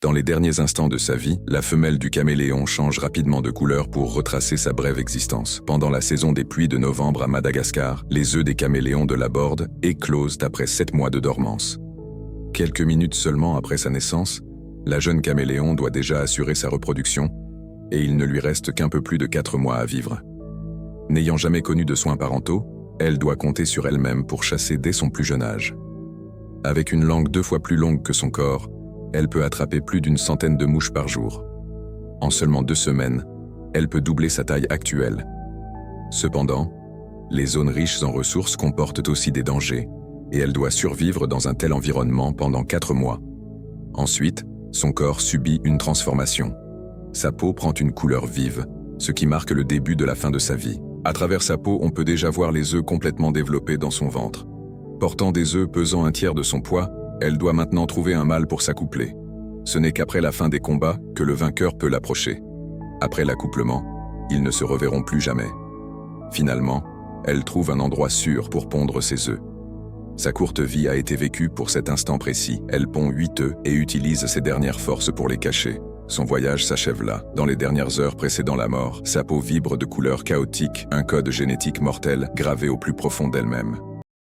Dans les derniers instants de sa vie, la femelle du caméléon change rapidement de couleur pour retracer sa brève existence. Pendant la saison des pluies de novembre à Madagascar, les œufs des caméléons de Laborde éclosent après 7 mois de dormance. Quelques minutes seulement après sa naissance, la jeune caméléon doit déjà assurer sa reproduction et il ne lui reste qu'un peu plus de 4 mois à vivre. N'ayant jamais connu de soins parentaux, elle doit compter sur elle-même pour chasser dès son plus jeune âge. Avec une langue 2 fois plus longue que son corps, elle peut attraper plus d'une centaine de mouches par jour. En seulement 2 semaines, elle peut doubler sa taille actuelle. Cependant, les zones riches en ressources comportent aussi des dangers, et elle doit survivre dans un tel environnement pendant 4 mois. Ensuite, son corps subit une transformation. Sa peau prend une couleur vive, ce qui marque le début de la fin de sa vie. À travers sa peau, on peut déjà voir les œufs complètement développés dans son ventre. Portant des œufs pesant un tiers de son poids, elle doit maintenant trouver un mâle pour s'accoupler. Ce n'est qu'après la fin des combats que le vainqueur peut l'approcher. Après l'accouplement, ils ne se reverront plus jamais. Finalement, elle trouve un endroit sûr pour pondre ses œufs. Sa courte vie a été vécue pour cet instant précis. Elle pond 8 œufs et utilise ses dernières forces pour les cacher. Son voyage s'achève là. Dans les dernières heures précédant la mort, sa peau vibre de couleurs chaotiques, un code génétique mortel gravé au plus profond d'elle-même.